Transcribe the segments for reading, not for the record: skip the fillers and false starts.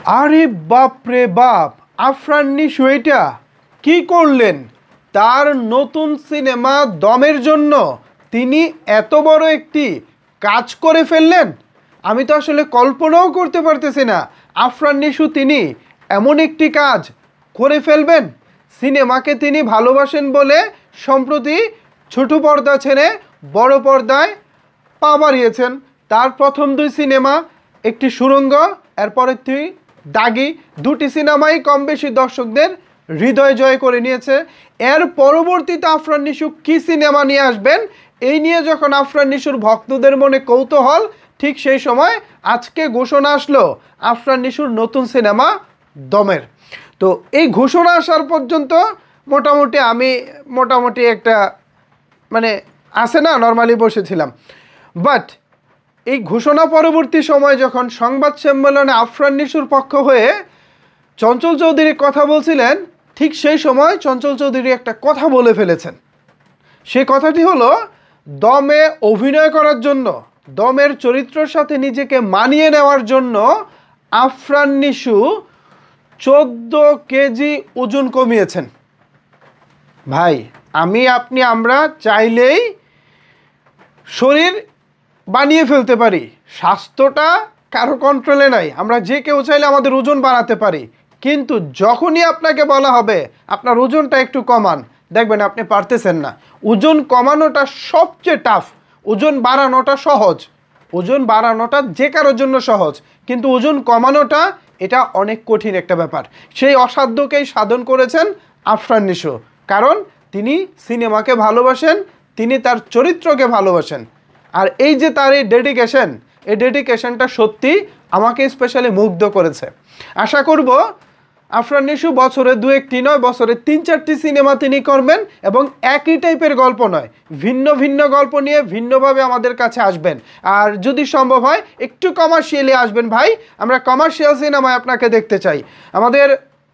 আরে বাপ রে বাপ, আফরান নিশো এটা কি করলেন? তার নতুন সিনেমা দমের জন্য তিনি এত বড় একটি কাজ করে ফেললেন। আমি তো আসলে কল্পনাও করতে পারতেছি না আফরান নিশো তিনি এমন একটি কাজ করে ফেলবেন। সিনেমাকে তিনি ভালোবাসেন বলে সম্প্রতি ছোট পর্দা ছেড়ে বড় পর্দায় পা বাড়িয়েছেন। তার প্রথম দুই সিনেমা, একটি সুড়ঙ্গ, এরপর একটি দাগি, দুটি সিনেমাই কম বেশি দর্শকদের হৃদয় জয় করে নিয়েছে। এর পরবর্তীতে আফরান নিশো কী সিনেমা নিয়ে আসবেন এই নিয়ে যখন আফরান নিশোর ভক্তদের মনে কৌতূহল, ঠিক সেই সময় আজকে ঘোষণা আসলো আফরান নিশোর নতুন সিনেমা দমের। তো এই ঘোষণা আসার পর্যন্ত মোটামুটি একটা মানে আসে না, নর্মালি বসেছিলাম। বাট এই ঘোষণা পরবর্তী সময় যখন সংবাদ সম্মেলনে আফরান নিশোর পক্ষ হয়ে চঞ্চল চৌধুরী কথা বলছিলেন, ঠিক সেই সময় চঞ্চল চৌধুরী একটা কথা বলে ফেলেছেন। সেই কথাটি হলো, দমে অভিনয় করার জন্য, দমের চরিত্রের সাথে নিজেকে মানিয়ে নেওয়ার জন্য আফরান নিশো 14 কেজি ওজন কমিয়েছেন। ভাই, আমরা চাইলেই শরীর বানিয়ে ফেলতে পারি, স্বাস্থ্যটা কারো কন্ট্রোলে নাই। আমরা যে কেউ চাইলে আমাদের ওজন বাড়াতে পারি, কিন্তু যখনই আপনাকে বলা হবে আপনার ওজনটা একটু কমান, দেখবেন আপনি পারতেছেন না। ওজন কমানোটা সবচেয়ে টাফ, ওজন বাড়ানোটা সহজ। ওজন বাড়ানোটা যে কারোর জন্য সহজ, কিন্তু ওজন কমানোটা এটা অনেক কঠিন একটা ব্যাপার। সেই অসাধ্যকেই সাধন করেছেন আফরান নিশো, কারণ তিনি সিনেমাকে ভালোবাসেন, তিনি তার চরিত্রকে ভালোবাসেন। আর এই যে তার এই ডেডিকেশনটা সত্যি আমাকে স্পেশালি মুগ্ধ করেছে। আশা করব আফরান নিশো বছরে 2-1টি নয়, বছরে 3-4টি সিনেমা তিনি করবেন, এবং একই টাইপের গল্প নয়, ভিন্ন ভিন্ন গল্প নিয়ে ভিন্নভাবে আমাদের কাছে আসবেন। আর যদি সম্ভব হয় একটু কমার্শিয়ালি আসবেন ভাই, আমরা কমার্শিয়াল সিনেমায় আপনাকে দেখতে চাই। আমাদের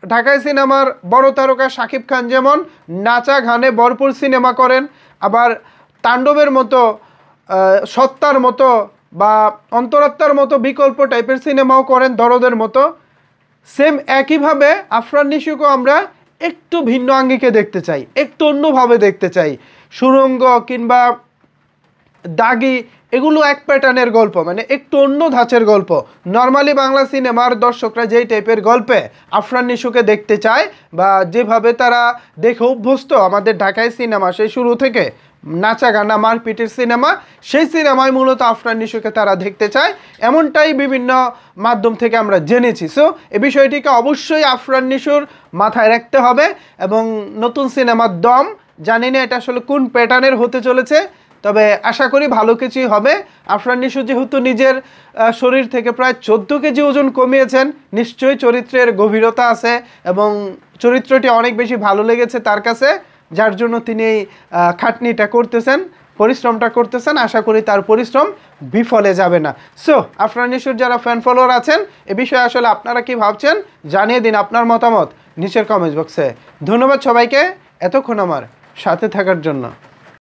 ঢাকায় সিনেমার বড় তারকা শাকিব খান যেমন নাচা গানে ভরপুর সিনেমা করেন, আবার তাণ্ডবের মতো, সত্তার মতো বা অন্তরাত্মার মতো বিকল্প টাইপের সিনেমাও করেন, দরদের মতো। সেম একইভাবে আফরান নিশোকেও আমরা একটু ভিন্ন আঙ্গিকে দেখতে চাই, একটু অন্যভাবে দেখতে চাই। সুড়ঙ্গ কিংবা দাগি এগুলো এক প্যাটার্নের গল্প, মানে একটু অন্য ধাঁচের গল্প। নর্মালি বাংলা সিনেমার দর্শকরা যেই টাইপের গল্পে আফরান নিশোকে দেখতে চায় বা যেভাবে তারা দেখে অভ্যস্ত, আমাদের ঢাকায় সিনেমা সেই শুরু থেকে নাচা গানা মারপিটের সিনেমা, সেই সিনেমায় মূলত আফরান নিশোকে তারা দেখতে চায়, এমনটাই বিভিন্ন মাধ্যম থেকে আমরা জেনেছি। সো এই বিষয়টিকে অবশ্যই আফরান নিশোর মাথায় রাখতে হবে। এবং নতুন সিনেমার দম, জানি না এটা আসলে কোন প্যাটার্নের হতে চলেছে, তবে আশা করি ভালো কিছুই হবে। আফরান নিশো যেহেতু নিজের শরীর থেকে প্রায় 14 কেজি ওজন কমিয়েছেন, নিশ্চয়ই চরিত্রের গভীরতা আছে এবং চরিত্রটি অনেক বেশি ভালো লেগেছে তার কাছে, যার জন্য তিনি এই খাটনিটা করতেছেন, পরিশ্রমটা করতেছেন। আশা করি তার পরিশ্রম বিফলে যাবে না। সো আফরান নিশোর যারা ফ্যান ফলোয়ার আছেন, এ বিষয়ে আসলে আপনারা কি ভাবছেন জানিয়ে দিন আপনার মতামত নিচের কমেন্ট বক্সে। ধন্যবাদ সবাইকে এতক্ষণ আমার সাথে থাকার জন্য।